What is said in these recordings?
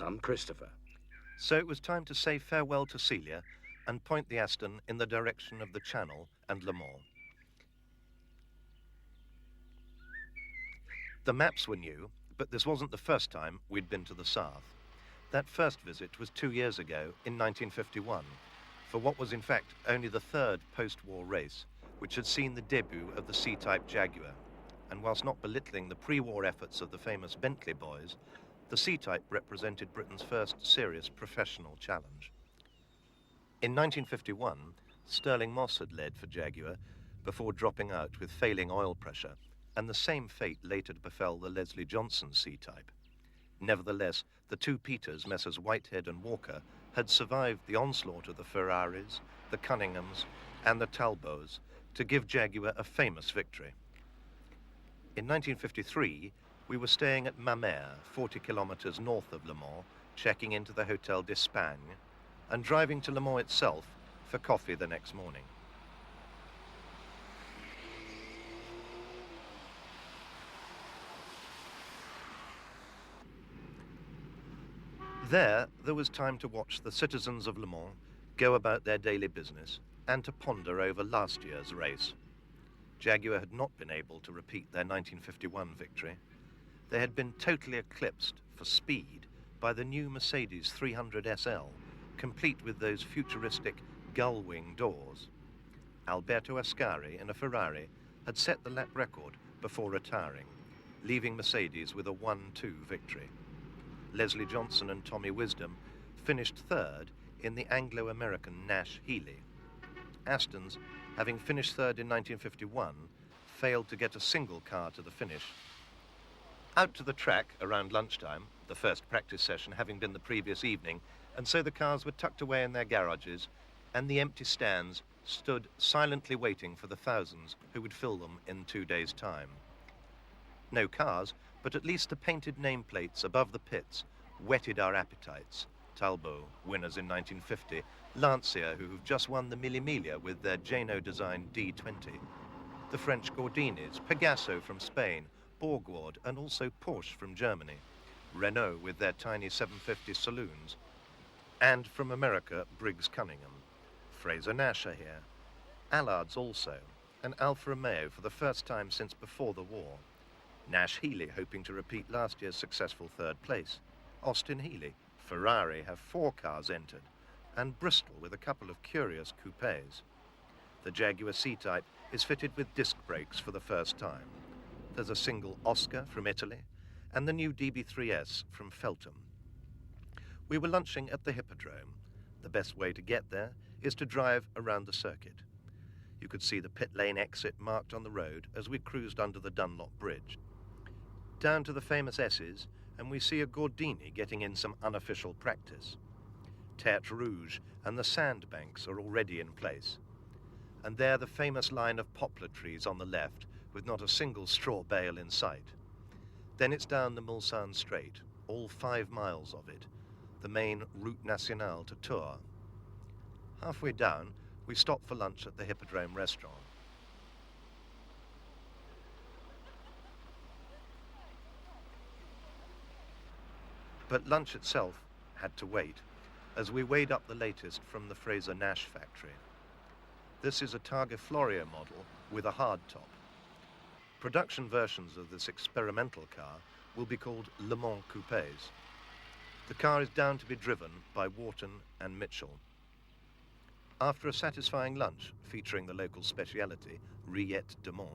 son, Christopher. So it was time to say farewell to Celia and point the Aston in the direction of the Channel and Le Mans. The maps were new, but this wasn't the first time we'd been to the Sarthe. That first visit was 2 years ago, in 1951, for what was in fact only the third post-war race, which had seen the debut of the C-type Jaguar. And whilst not belittling the pre-war efforts of the famous Bentley boys, the C-type represented Britain's first serious professional challenge. In 1951, Stirling Moss had led for Jaguar before dropping out with failing oil pressure, and the same fate later befell the Leslie Johnson C-type. Nevertheless, the two Peters, Messrs. Whitehead and Walker, had survived the onslaught of the Ferraris, the Cunninghams, and the Talbots to give Jaguar a famous victory. In 1953, we were staying at Mamers, 40 kilometers north of Le Mans, checking into the Hotel d'Espagne, and driving to Le Mans itself for coffee the next morning. There was time to watch the citizens of Le Mans go about their daily business and to ponder over last year's race. Jaguar had not been able to repeat their 1951 victory. They had been totally eclipsed for speed by the new Mercedes 300 SL, complete with those futuristic gull-wing doors. Alberto Ascari in a Ferrari had set the lap record before retiring, leaving Mercedes with a 1-2 victory. Leslie Johnson and Tommy Wisdom finished third in the Anglo-American Nash Healey. Aston's, having finished third in 1951, failed to get a single car to the finish. Out to the track around lunchtime, the first practice session having been the previous evening, and so the cars were tucked away in their garages, and the empty stands stood silently waiting for the thousands who would fill them in 2 days' time. No cars, but at least the painted nameplates above the pits whetted our appetites. Talbot, winners in 1950, Lancia, who've just won the Mille Miglia with their Jano-designed D20, the French Gordinis, Pegaso from Spain, Borgward, and also Porsche from Germany, Renault with their tiny 750 saloons, and from America, Briggs Cunningham. Fraser Nash are here, Allard's also, and Alfa Romeo for the first time since before the war. Nash Healey hoping to repeat last year's successful third place. Austin Healey, Ferrari have 4 cars entered, and Bristol with a couple of curious coupés. The Jaguar C-Type is fitted with disc brakes for the first time. There's a single Oscar from Italy, and the new DB3S from Feltham. We were lunching at the Hippodrome. The best way to get there is to drive around the circuit. You could see the pit lane exit marked on the road as we cruised under the Dunlop Bridge. Down to the famous S's, and we see a Gordini getting in some unofficial practice. Tertre Rouge and the sandbanks are already in place. And there the famous line of poplar trees on the left, with not a single straw bale in sight. Then it's down the Mulsanne Strait, all 5 miles of it, the main route nationale to Tours. Halfway down, we stop for lunch at the Hippodrome restaurant. But lunch itself had to wait, as we weighed up the latest from the Fraser Nash factory. This is a Targa Florio model with a hard top. Production versions of this experimental car will be called Le Mans Coupés. The car is down to be driven by Wharton and Mitchell. After a satisfying lunch featuring the local speciality, Rillette de Mont,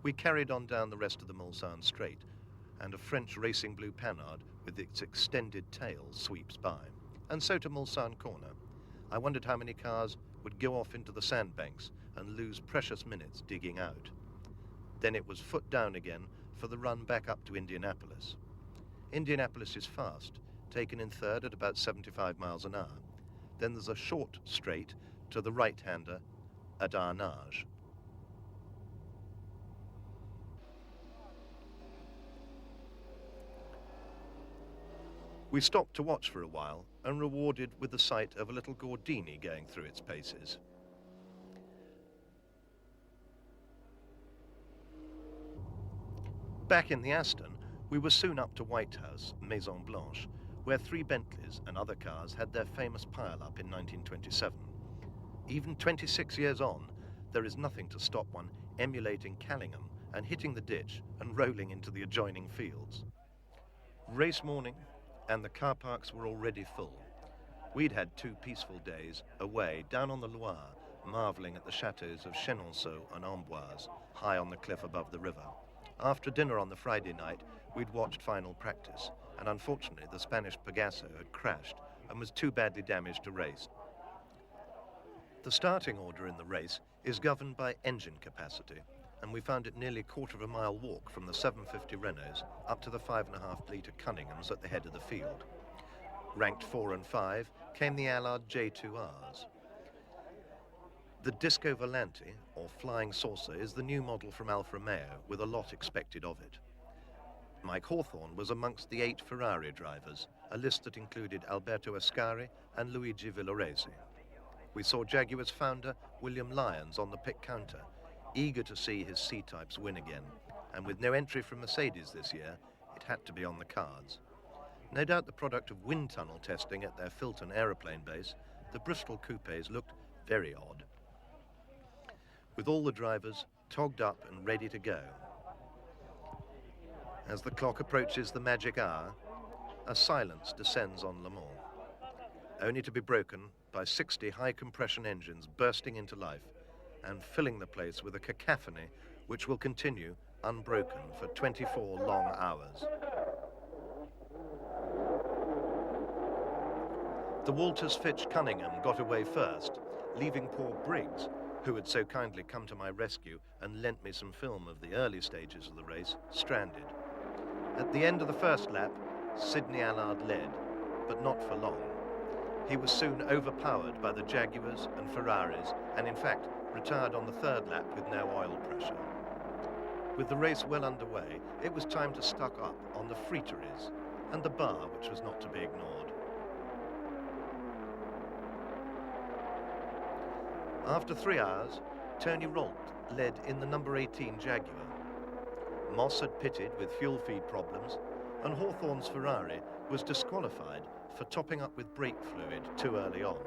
we carried on down the rest of the Mulsanne Strait, and a French racing blue Panhard with its extended tail sweeps by. And so to Mulsanne Corner. I wondered how many cars would go off into the sandbanks and lose precious minutes digging out. Then it was foot down again for the run back up to Indianapolis. Indianapolis is fast, taken in third at about 75 miles an hour. Then there's a short straight to the right-hander at Arnage. We stopped to watch for a while and rewarded with the sight of a little Gordini going through its paces. Back in the Aston, we were soon up to White House, Maison Blanche, where 3 Bentleys and other cars had their famous pile-up in 1927. Even 26 years on, there is nothing to stop one emulating Cunningham and hitting the ditch and rolling into the adjoining fields. Race morning, and the car parks were already full. We'd had 2 peaceful days away down on the Loire, marvelling at the chateaux of Chenonceau and Amboise, high on the cliff above the river. After dinner on the Friday night, we'd watched final practice, and unfortunately the Spanish Pegaso had crashed and was too badly damaged to race. The starting order in the race is governed by engine capacity, and we found it nearly a quarter of a mile walk from the 750 Renaults up to the 5.5-litre Cunninghams at the head of the field. Ranked 4 and 5 came the Allard J2Rs. The Disco Volante, or Flying Saucer, is the new model from Alfa Romeo, with a lot expected of it. Mike Hawthorne was amongst the 8 Ferrari drivers, a list that included Alberto Ascari and Luigi Villoresi. We saw Jaguar's founder, William Lyons, on the pit counter, eager to see his C-types win again, and with no entry from Mercedes this year, it had to be on the cards. No doubt the product of wind tunnel testing at their Filton aeroplane base, the Bristol coupes looked very odd, with all the drivers togged up and ready to go. As the clock approaches the magic hour, a silence descends on Le Mans, only to be broken by 60 high-compression engines bursting into life and filling the place with a cacophony which will continue unbroken for 24 long hours. The Walters Fitch Cunningham got away first, leaving poor Briggs, who had so kindly come to my rescue and lent me some film of the early stages of the race, stranded. At the end of the first lap, Sidney Allard led, but not for long. He was soon overpowered by the Jaguars and Ferraris, and in fact retired on the 3rd lap with no oil pressure. With the race well underway, it was time to stock up on the friteries and the bar, which was not to be ignored. After 3 hours, Tony Rolt led in the number 18 Jaguar. Moss had pitted with fuel feed problems, and Hawthorne's Ferrari was disqualified for topping up with brake fluid too early on.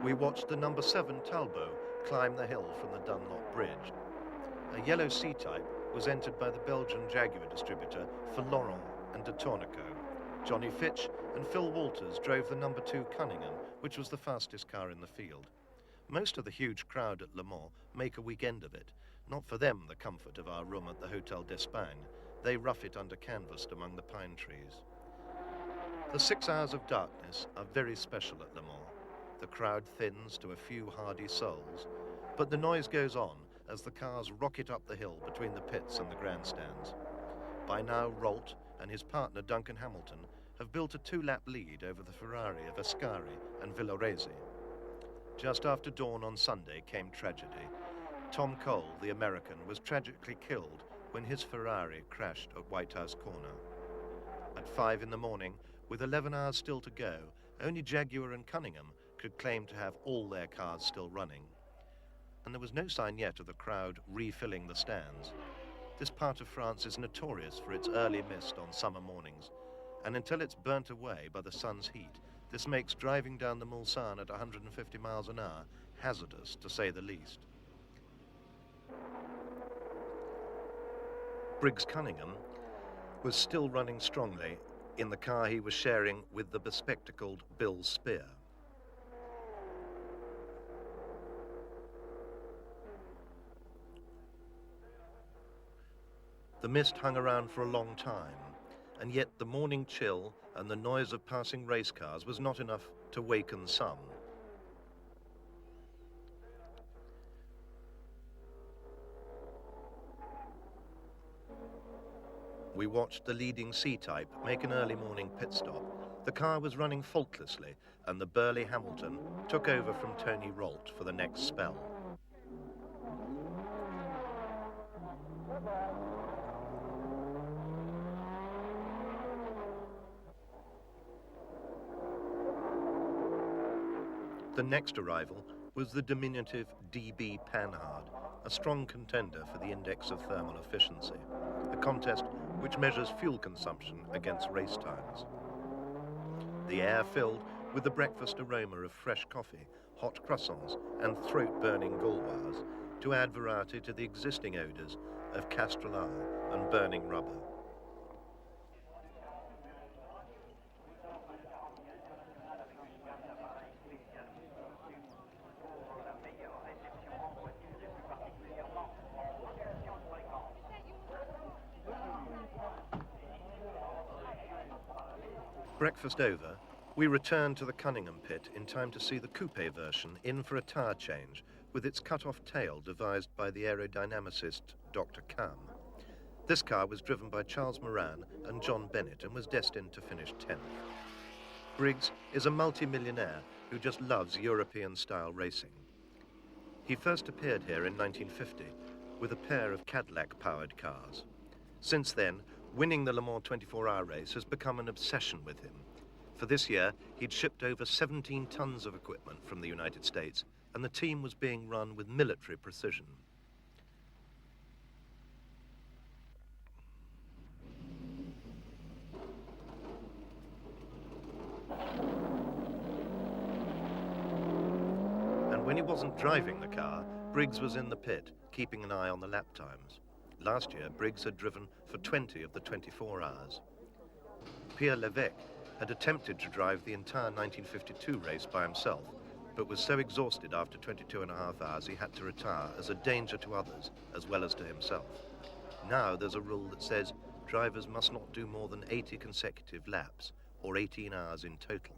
We watched the number 7 Talbot climb the hill from the Dunlop Bridge. A yellow C-type was entered by the Belgian Jaguar distributor for Laurent and de Tourneco. Johnny Fitch and Phil Walters drove the number 2 Cunningham, which was the fastest car in the field. Most of the huge crowd at Le Mans make a weekend of it. Not for them the comfort of our room at the Hotel d'Espagne. They rough it under canvas among the pine trees. The 6 hours of darkness are very special at Le Mans. The crowd thins to a few hardy souls, but the noise goes on as the cars rocket up the hill between the pits and the grandstands. By now, Rolt and his partner Duncan Hamilton have built a 2-lap lead over the Ferrari of Ascari and Villoresi. Just after dawn on Sunday came tragedy. Tom Cole, the American, was tragically killed when his Ferrari crashed at White House Corner. At 5 in the morning, with 11 hours still to go, only Jaguar and Cunningham could claim to have all their cars still running. And there was no sign yet of the crowd refilling the stands. This part of France is notorious for its early mist on summer mornings, and until it's burnt away by the sun's heat, this makes driving down the Mulsanne at 150 miles an hour hazardous, to say the least. Briggs Cunningham was still running strongly in the car he was sharing with the bespectacled Bill Spear. The mist hung around for a long time, and yet the morning chill and the noise of passing race cars was not enough to waken some. We watched the leading C-type make an early morning pit stop. The car was running faultlessly, and the burly Hamilton took over from Tony Rolt for the next spell. The next arrival was the diminutive DB Panhard, a strong contender for the Index of Thermal Efficiency, a contest which measures fuel consumption against race times. The air filled with the breakfast aroma of fresh coffee, hot croissants and throat-burning gauloises to add variety to the existing odours of castrol and burning rubber. Breakfast over, we returned to the Cunningham pit in time to see the coupe version in for a tyre change with its cut-off tail devised by the aerodynamicist Dr. Kamm. This car was driven by Charles Moran and John Bennett and was destined to finish 10th. Briggs is a multi-millionaire who just loves European-style racing. He first appeared here in 1950 with a pair of Cadillac-powered cars. Since then, winning the Le Mans 24-hour race has become an obsession with him. For this year, he'd shipped over 17 tons of equipment from the United States, and the team was being run with military precision. And when he wasn't driving the car, Briggs was in the pit, keeping an eye on the lap times. Last year, Briggs had driven for 20 of the 24 hours. Pierre Levesque had attempted to drive the entire 1952 race by himself, but was so exhausted after 22.5 hours he had to retire as a danger to others as well as to himself. Now there's a rule that says drivers must not do more than 80 consecutive laps, or 18 hours in total.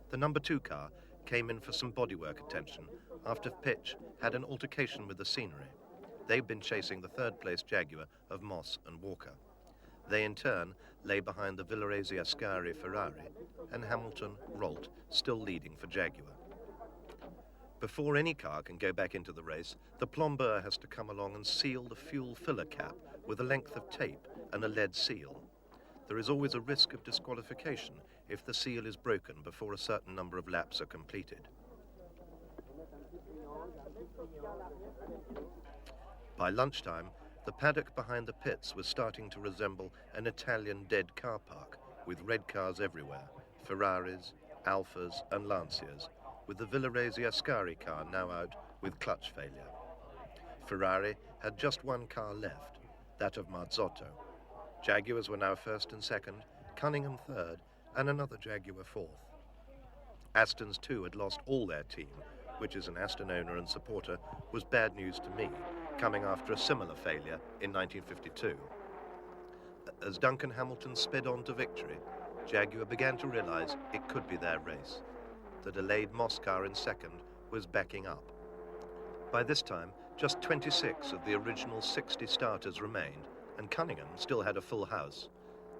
The number 2 car came in for some bodywork attention after Pitch had an altercation with the scenery. They've been chasing the third-place Jaguar of Moss and Walker. They, in turn, lay behind the Villoresi-Ascari Ferrari and Hamilton, Rolt, still leading for Jaguar. Before any car can go back into the race, the plombeur has to come along and seal the fuel filler cap with a length of tape and a lead seal. There is always a risk of disqualification if the seal is broken before a certain number of laps are completed. By lunchtime, the paddock behind the pits was starting to resemble an Italian dead car park, with red cars everywhere, Ferraris, Alfas and Lancias, with the Villoresi-Ascari car now out with clutch failure. Ferrari had just one car left, that of Marzotto. Jaguars were now first and second, Cunningham third, and another Jaguar fourth. Astons too had lost all their team, which as an Aston owner and supporter was bad news to me, coming after a similar failure in 1952. As Duncan Hamilton sped on to victory, Jaguar began to realize it could be their race. The delayed Moss car in second was backing up. By this time, just 26 of the original 60 starters remained, and Cunningham still had a full house.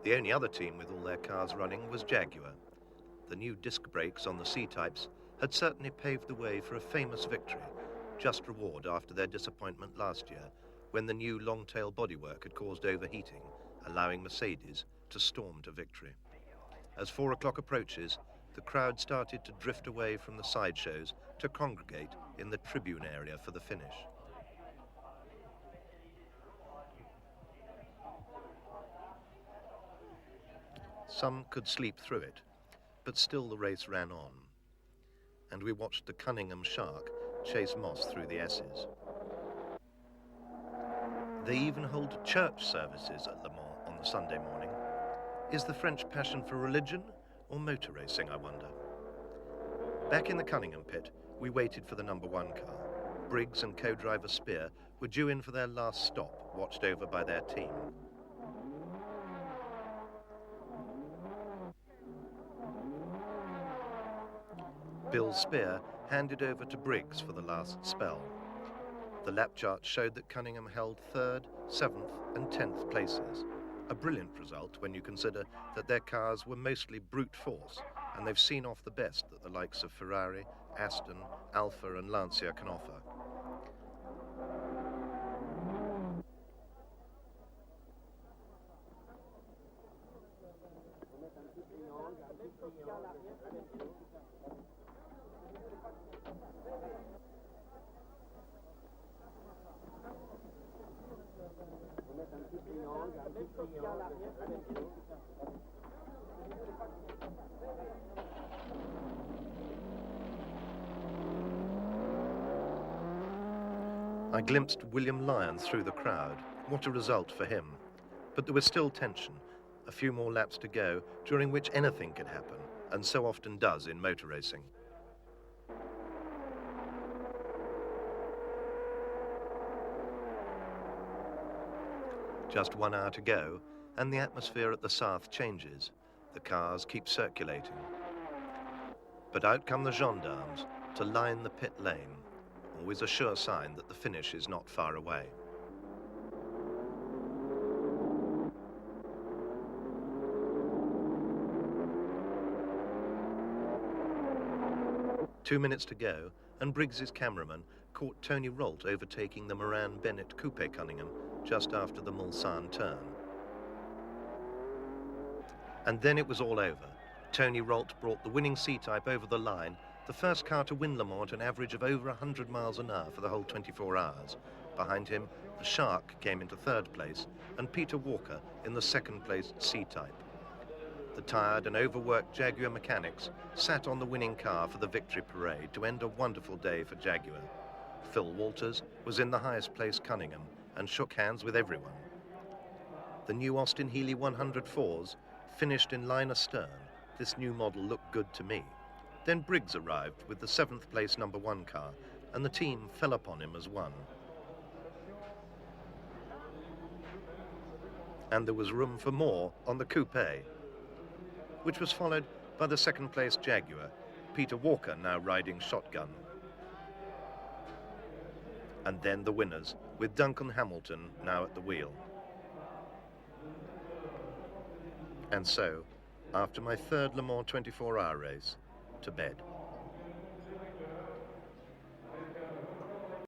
The only other team with all their cars running was Jaguar. The new disc brakes on the C-types had certainly paved the way for a famous victory, just reward after their disappointment last year, when the new long-tail bodywork had caused overheating, allowing Mercedes to storm to victory. As 4 o'clock approaches, the crowd started to drift away from the sideshows to congregate in the tribune area for the finish. Some could sleep through it, but still the race ran on, and we watched the Cunningham Shark chase Moss through the S's. They even hold church services at Le Mans on the Sunday morning. Is the French passion for religion or motor racing, I wonder? Back in the Cunningham pit, we waited for the number 1 car. Briggs and co-driver Spear were due in for their last stop, watched over by their team. Bill Spear handed over to Briggs for the last spell. The lap chart showed that Cunningham held 3rd, 7th and 10th places. A brilliant result when you consider that their cars were mostly brute force, and they've seen off the best that the likes of Ferrari, Aston, Alfa and Lancia can offer. I glimpsed William Lyon through the crowd. What a result for him. But there was still tension. A few more laps to go, during which anything could happen, and so often does in motor racing. Just 1 hour to go, and the atmosphere at the Sarthe changes. The cars keep circulating. But out come the gendarmes to line the pit lane, always a sure sign that the finish is not far away. Two minutes to go, and Briggs's cameraman caught Tony Rolt overtaking the Moran Bennett Coupe Cunningham just after the Mulsanne turn. And then it was all over. Tony Rolt brought the winning C-Type over the line, the first car to win Le Mans at an average of over 100 miles an hour for the whole 24 hours. Behind him, the Shark came into third place, and Peter Walker in the second place C-Type. The tired and overworked Jaguar mechanics sat on the winning car for the victory parade to end a wonderful day for Jaguar. Phil Walters was in the highest place Cunningham and shook hands with everyone. The new Austin Healey 104s finished in line astern. This new model looked good to me. Then Briggs arrived with the 7th place #1 car, and the team fell upon him as one. And there was room for more on the coupe, which was followed by the 2nd place Jaguar, Peter Walker now riding shotgun. And then the winners, with Duncan Hamilton now at the wheel. And so, after my third Le Mans 24-hour race, to bed.